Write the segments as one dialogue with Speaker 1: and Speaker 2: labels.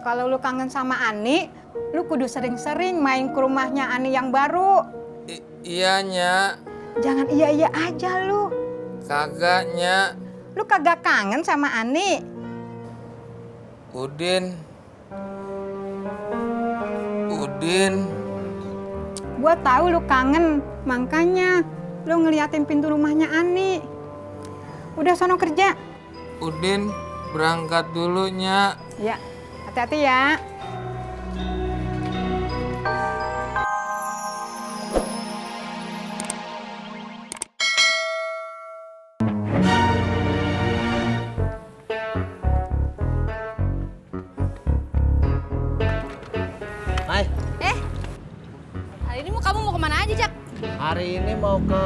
Speaker 1: Kalau lu kangen sama Ani, lu kudu sering-sering main ke rumahnya Ani yang baru.
Speaker 2: Iya, Nya.
Speaker 1: Jangan iya-iya aja lu.
Speaker 2: Kagak, Nya.
Speaker 1: Lu kagak kangen sama Ani?
Speaker 2: Udin.
Speaker 1: Gua tahu lu kangen, makanya lu ngeliatin pintu rumahnya Ani. Udah sono kerja.
Speaker 2: Udin berangkat dulu, Nya.
Speaker 1: Ya, hati-hati ya.
Speaker 3: Hai,
Speaker 4: Hari ini kamu mau kemana aja, Jak?
Speaker 3: hari ini mau ke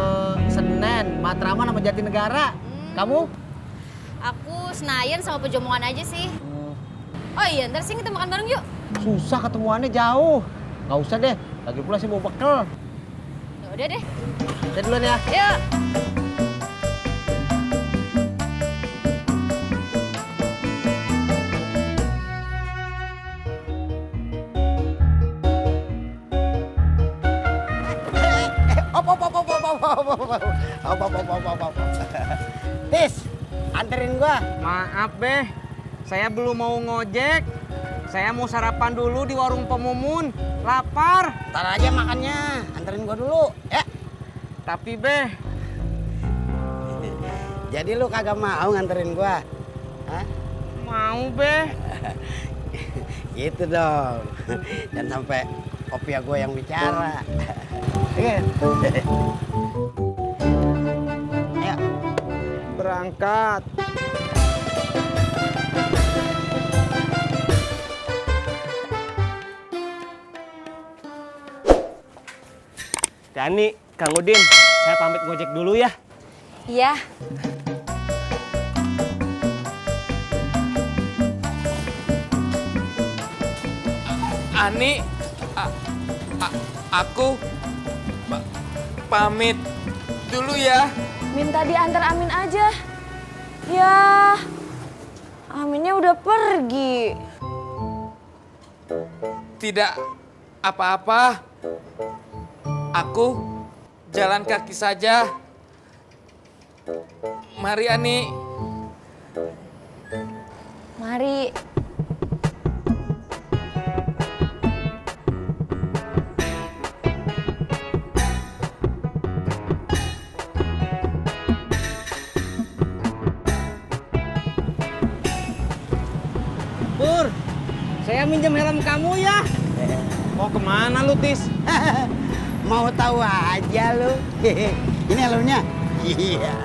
Speaker 3: Senen, Matraman sama Jatinegara. Kamu?
Speaker 4: Aku Senayan sama Pejomongan aja sih. Oh iya, ntar sih kita makan bareng yuk.
Speaker 3: Susah ketemuannya jauh. Nggak usah deh, lagi pula sih mau bekel.
Speaker 4: Ya udah deh.
Speaker 3: Saya duluan ya.
Speaker 4: Yuk.
Speaker 3: Tis, anterin gua.
Speaker 5: Maaf Beh, saya belum mau ngojek. Saya mau sarapan dulu di warung Pemumun. Lapar.
Speaker 3: Ntar aja makannya, anterin gua dulu, ya.
Speaker 5: Tapi Beh,
Speaker 3: Jadi lu kagak mau nganterin gua? Hah?
Speaker 5: mau Beh.
Speaker 3: Gitu dong. Dan sampai kopiah gua yang bicara. Iya. Ayo.
Speaker 5: Berangkat.
Speaker 6: Dani, Kang Udin, saya pamit ngojek dulu ya.
Speaker 4: Iya.
Speaker 2: Ani, aku pamit dulu ya.
Speaker 7: Minta diantar Amin aja. Ya, Aminnya udah pergi.
Speaker 2: Tidak apa-apa. Aku jalan kaki saja. Mari, Ani.
Speaker 7: Mari.
Speaker 5: Pur, saya minjem helm kamu ya. Mau kemana lu, Tis?
Speaker 3: Mau tahu aja lu. Ini helmnya. Iya.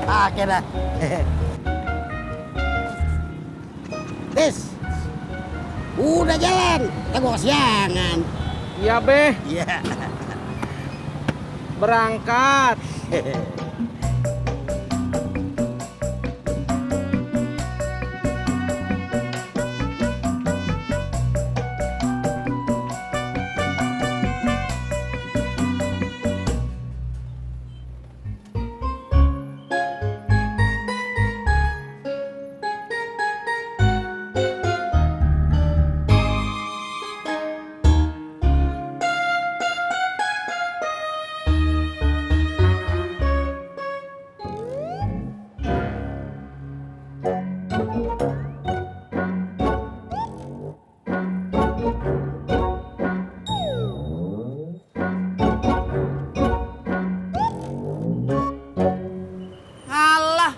Speaker 3: Pakai dah. Tis. Udah jalan. Gua kesiangan.
Speaker 5: Iya Beh,
Speaker 3: Iya.
Speaker 5: berangkat. Alah,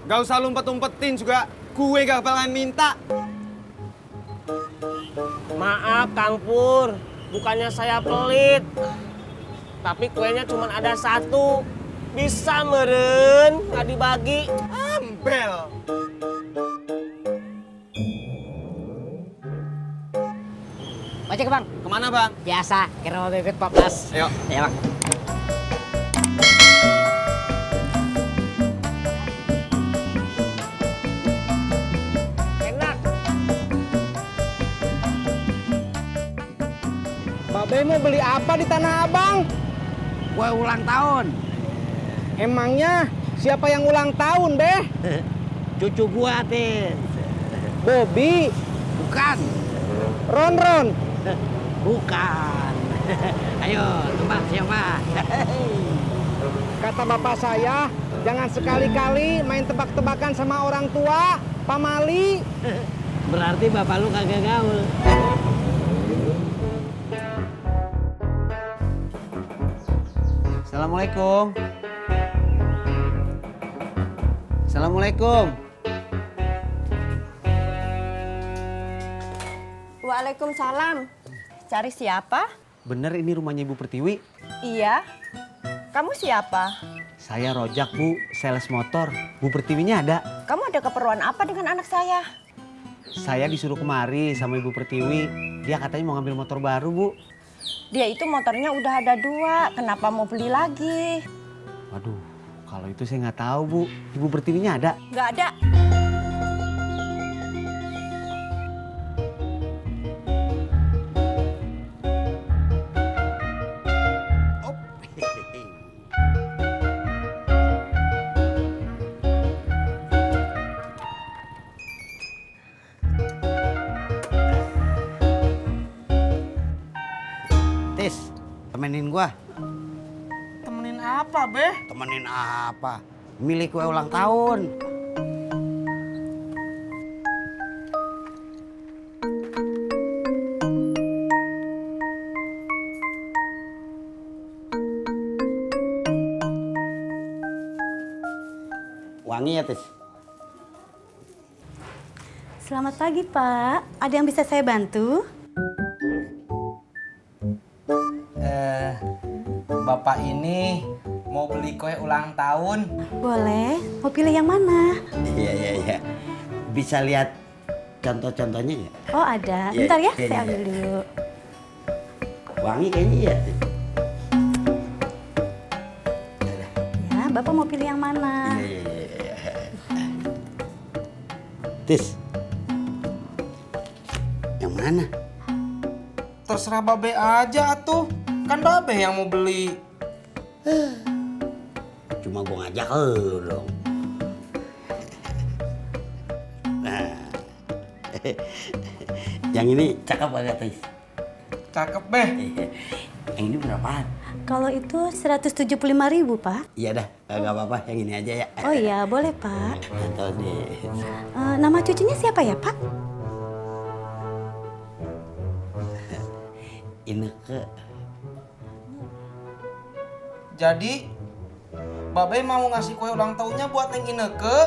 Speaker 5: gak usah lumpet-lumpetin juga. Gue gak bakalan minta.
Speaker 6: Maaf Kang Pur, bukannya saya pelit. Tapi kuenya cuma ada satu. Bisa meren, nggak dibagi.
Speaker 5: Ambel.
Speaker 3: Ojek bang.
Speaker 5: Kemana Bang?
Speaker 3: Biasa, kira mau bebek poplas.
Speaker 5: Ayo.
Speaker 3: Ya bang.
Speaker 6: Enak.
Speaker 5: Babe mau beli apa di Tanah Abang?
Speaker 3: Gue ulang tahun.
Speaker 5: Emangnya siapa yang ulang tahun, Beh?
Speaker 3: Cucu gua, Tis.
Speaker 5: Bobby.
Speaker 3: Bukan.
Speaker 5: Ron.
Speaker 3: Bukan. Ayo, tebak siapa?
Speaker 5: Kata bapak saya, jangan sekali-kali main tebak-tebakan sama orang tua, pamali.
Speaker 3: Berarti bapak lu kagak gaul.
Speaker 5: Assalamualaikum. Assalamualaikum.
Speaker 8: Waalaikumsalam. Cari siapa?
Speaker 5: Bener ini rumahnya Ibu Pertiwi?
Speaker 8: Iya. Kamu siapa?
Speaker 5: Saya Rojak, Bu. Sales motor. Bu Pertiwinya ada?
Speaker 8: Kamu ada keperluan apa dengan anak saya?
Speaker 5: Saya disuruh kemari sama Ibu Pertiwi. Dia katanya mau ngambil motor baru, Bu.
Speaker 8: Dia itu motornya udah ada 2. Kenapa mau beli lagi?
Speaker 5: Waduh, kalau itu saya nggak tahu, Bu. Ibu Pertiwinya ada?
Speaker 8: Nggak ada.
Speaker 3: Tis, temenin gua.
Speaker 5: Temenin apa, Beh?
Speaker 3: Temenin apa? Milik kue ulang tahun. Wangi ya, Tis?
Speaker 9: Selamat pagi, Pak. Ada yang bisa saya bantu?
Speaker 5: Bapak ini mau beli kue ulang tahun.
Speaker 9: Boleh. Mau pilih yang mana?
Speaker 3: Iya. Bisa lihat contoh-contohnya nggak?
Speaker 9: Oh, ada.
Speaker 3: Iya,
Speaker 9: Bentar ya,
Speaker 3: iya,
Speaker 9: saya
Speaker 3: iya.
Speaker 9: ambil dulu.
Speaker 3: Wangi kayaknya iya.
Speaker 9: Ya, Bapak mau pilih yang mana?
Speaker 3: Iya. Tis, yang mana?
Speaker 5: Terserah Babe aja atuh. Kan Babe yang mau beli.
Speaker 3: Cuma gua ngajak lu dong. Nah, yang ini cakep banget, Tis.
Speaker 5: Cakep, Beh.
Speaker 3: Yang ini berapaan?
Speaker 9: Kalau itu 175.000, Pak.
Speaker 3: Iya dah, nggak apa-apa. Yang ini aja ya.
Speaker 9: Oh iya, boleh, Pak.
Speaker 3: Atau deh.
Speaker 9: Nama cucunya siapa ya, Pak?
Speaker 3: Ineke.
Speaker 5: Jadi, Babe mau ngasih kue ulang tahunnya buat Neng Ineke?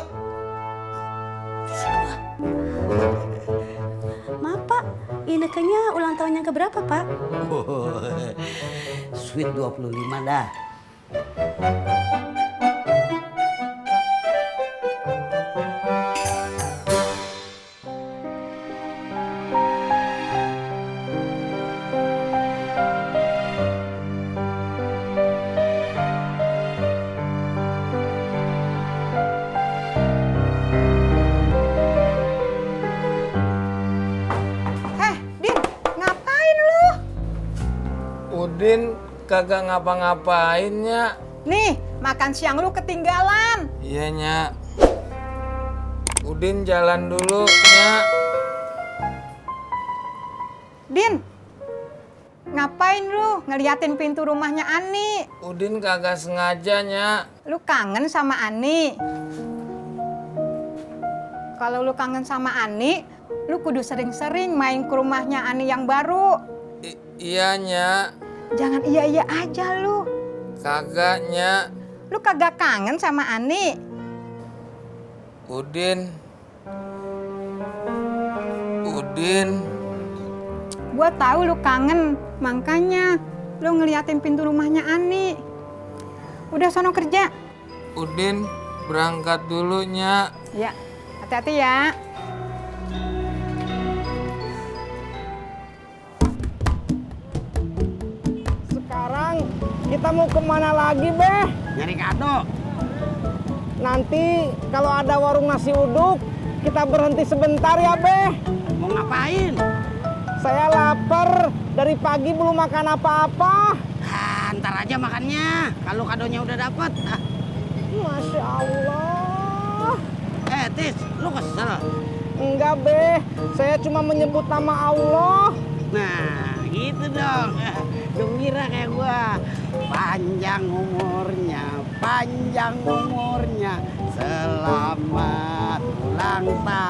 Speaker 9: Maaf, Pak. Inekenya ulang tahunnya keberapa, Pak?
Speaker 3: Sweet 25 dah.
Speaker 1: Din, ngapain lu?
Speaker 2: Udin kagak ngapa-ngapain, Nya.
Speaker 1: Nih, makan siang lu ketinggalan.
Speaker 2: Iya, Nya. Udin jalan dulu, Nya.
Speaker 1: Din, ngapain lu ngeliatin pintu rumahnya Ani?
Speaker 2: Udin kagak sengaja, Nya.
Speaker 1: Lu kangen sama Ani? Kalau lu kangen sama Ani, lu kudu sering-sering main ke rumahnya Ani yang baru.
Speaker 2: Iya, Nya.
Speaker 1: Jangan iya-iya aja lu.
Speaker 2: Kagak, Nya.
Speaker 1: Lu kagak kangen sama Ani?
Speaker 2: Udin.
Speaker 1: Gua tahu lu kangen, makanya lu ngeliatin pintu rumahnya Ani. Udah sono kerja.
Speaker 2: Udin berangkat dulu, Nya.
Speaker 1: Ya, hati-hati ya.
Speaker 5: Sekarang kita mau kemana lagi, Beh?
Speaker 3: Nyari kado.
Speaker 5: Nanti kalau ada warung nasi uduk, kita berhenti sebentar ya, Beh.
Speaker 3: Mau ngapain?
Speaker 5: Saya lapar, dari pagi belum makan apa-apa.
Speaker 3: Ntar aja makannya. Kalau kadonya udah dapet.
Speaker 5: Masya Allah.
Speaker 3: Tis, lu kesel?
Speaker 5: Enggak, Be. Saya cuma menyebut nama Allah.
Speaker 10: Nah, gitu dong. Gembira kayak gua. Panjang umurnya, selamat ulang tahun.